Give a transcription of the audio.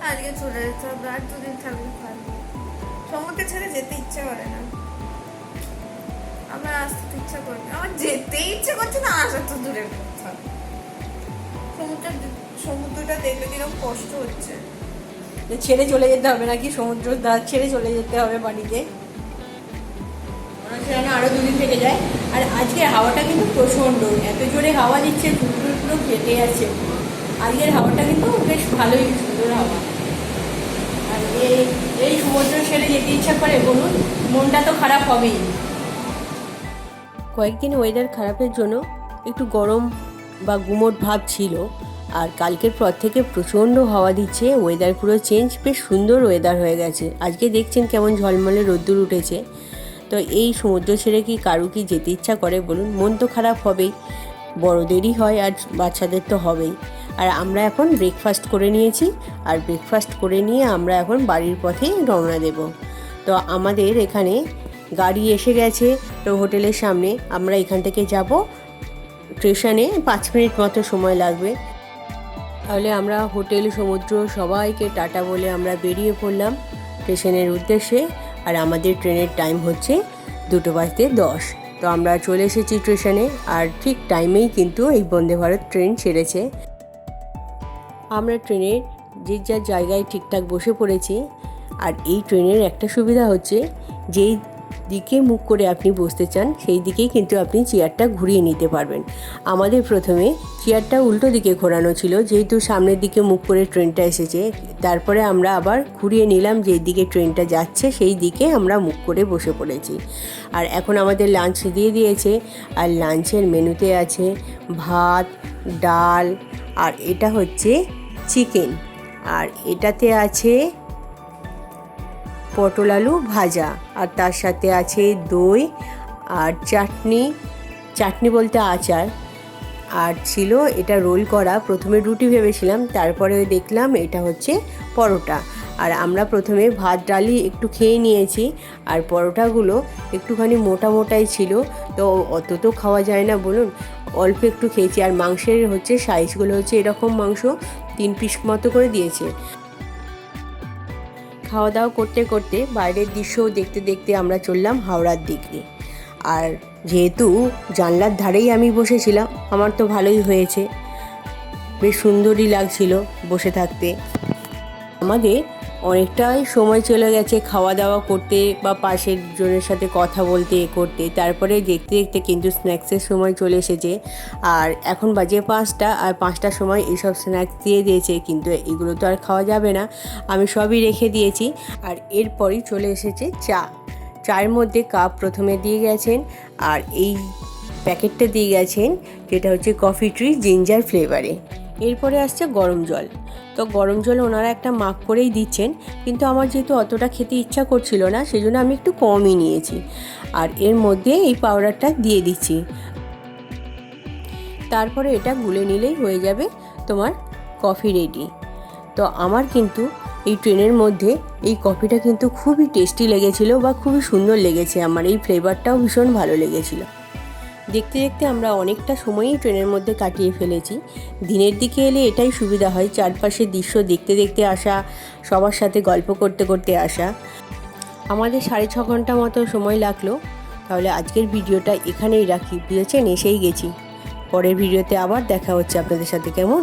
আজকে চলে যেতে হবে, আর দুদিন থাকলে ভালো। সমুদ্রে ছেড়ে যেতে ইচ্ছা করে না, আমার আসতে ইচ্ছা করে না, আমার যেতে ইচ্ছা করছে না, আসা তো দূরের কথা। সমুদ্রটা দেখলে কিরকম কষ্ট হচ্ছে। ছেড়ে চলে যেতে হবে নাকি? সমুদ্র ধার ছেড়ে চলে যেতে হবে বাড়িতে, যেন আরো দুদিন থেকে যায়। আর আজকে হাওয়াটা কিন্তু প্রচন্ড, এত জোরে হাওয়া দিচ্ছে, পুরো কেটে আছে। আজকের হাওয়াটা কিন্তু বেশ ভালোই, সুন্দর হাওয়া। আর এই সমুদ্র ছেড়ে যেতে ইচ্ছা করে বলুন, মনটা তো খারাপ হবেই। কয়েকদিন ওয়েদার খারাপের জন্য একটু গরম বা গুমোট ভাব ছিল, আর কালকের পর থেকে প্রচণ্ড হাওয়া দিচ্ছে, ওয়েদার পুরো চেঞ্জ, বেশ সুন্দর ওয়েদার হয়ে গেছে। আজকে দেখছেন কেমন ঝলমলে রোদ্দুর উঠেছে। তো এই সমুদ্র ছেড়ে কি কারু কি যেতে ইচ্ছা করে বলুন? মন তো খারাপ হবেই, বড়দেরই হয় আর বাচ্চাদের তো হবেই। আর আমরা এখন ব্রেকফাস্ট করে নিয়েছি, আর ব্রেকফাস্ট করে নিয়ে আমরা এখন বাড়ির পথে রওনা দেব। তো আমাদের এখানে গাড়ি এসে গেছে, তো হোটেলের সামনে আমরা এখান থেকে যাব স্টেশনে, 5 মিনিট মতো সময় লাগবে। তাহলে আমরা হোটেল, সমুদ্র সবাইকে টাটা বলে আমরা বেরিয়ে পড়লাম স্টেশনের উদ্দেশ্যে। আর আমাদের ট্রেনের টাইম হচ্ছে 2:10। তো আমরা চলে এসেছি স্টেশনে, আর ঠিক টাইমেই কিন্তু এই বন্দে ভারত ট্রেন ছেড়েছে। আমরা ট্রেনের যে যার জায়গায় ঠিকঠাক বসে পড়েছি। আর এই ট্রেনের একটা সুবিধা হচ্ছে, যেই দিকে মুখ করে আপনি বসতে চান সেই দিকেই কিন্তু আপনি চেয়ারটা ঘুরিয়ে নিতে পারবেন। আমাদের প্রথমে চেয়ারটা উল্টো দিকে ঘোরানো ছিল, যেহেতু সামনের দিকে মুখ করে ট্রেনটা এসেছে। তারপরে আমরা আবার ঘুরিয়ে নিলাম, যেই দিকে ট্রেনটা যাচ্ছে সেই দিকে আমরা মুখ করে বসে পড়েছি। আর এখন আমাদের লাঞ্চ দিয়ে দিয়েছে, আর লাঞ্চের মেনুতে আছে ভাত, ডাল, আর এটা হচ্ছে চিকেন, আর এটাতে আছে পটল আলু ভাজা, আর তার সাথে আছে দই আর চাটনি বলতে আচার। আর ছিল এটা রোল করা, প্রথমে রুটি ভেবেছিলাম, তারপরে দেখলাম এটা হচ্ছে পরোটা। আর আমরা প্রথমে ভাত ডালি একটু খেয়ে নিয়েছি, আর পরোটাগুলো একটুখানি মোটা মোটাই ছিল, তো অত তো খাওয়া যায় না বলুন, অল্প একটু খেয়েছি। আর মাংসের হচ্ছে সাইজগুলো হচ্ছে এরকম, মাংস 3 পিস মতো করে দিয়েছে। খাওয়া দাওয়া করতে করতে বাইরের দৃশ্যও দেখতে দেখতে আমরা চললাম হাওড়ার দিকে। আর যেহেতু জানলার ধারেই আমি বসেছিলাম, আমার তো ভালোই হয়েছে, বেশ সুন্দরই লাগছিল বসে থাকতে। আমাদের অনেকটাই সময় চলে গেছে খাওয়া দাওয়া করতে বা পাশের জনের সাথে কথা বলতে করতে, তারপরে দেখতে দেখতে কিন্তু স্ন্যাক্সের সময় চলে এসেছে। আর এখন বাজে 5টা, আর 5টার সময় এইসব স্ন্যাক্স দিয়ে দিয়েছে, কিন্তু এগুলো তো আর খাওয়া যাবে না, আমি সবই রেখে দিয়েছি। আর এরপরই চলে এসেছে চায়ের মধ্যে কাপ প্রথমে দিয়ে গেছেন, আর এই প্যাকেটটা দিয়ে গেছেন যেটা হচ্ছে কফি ট্রি জিঞ্জার ফ্লেভারে। এরপরে আসছে গরম জল, তো গরম জল ওনারা একটা মাপ করেই দিচ্ছেন, কিন্তু আমার যেহেতু অতটা খেতে ইচ্ছা করছিল না, সেই জন্য আমি একটু কমই নিয়েছি। আর এর মধ্যে এই পাউডারটা দিয়ে দিচ্ছি, তারপরে এটা গুলে নিলেই হয়ে যাবে তোমার কফি রেডি। তো আমার কিন্তু এই ট্রেনের মধ্যে এই কফিটা কিন্তু খুবই টেস্টি লেগেছিলো, বা খুবই সুন্দর লেগেছে, আমার এই ফ্লেভারটাও ভীষণ ভালো লেগেছিলো। দেখতে দেখতে আমরা অনেকটা সময়ই ট্রেনের মধ্যে কাটিয়ে ফেলেছি। দিনের দিকে এলে এটাই সুবিধা হয়, চারপাশের দৃশ্য দেখতে দেখতে আসা, সবার সাথে গল্প করতে করতে আসা। আমাদের 6.5 ঘন্টা মতো সময় লাগলো। তাহলে আজকের ভিডিওটা এখানেই রাখি, বুঝেছেন, এসেই গেছি। পরের ভিডিওতে আবার দেখা হচ্ছে আপনাদের সাথে, কেমন?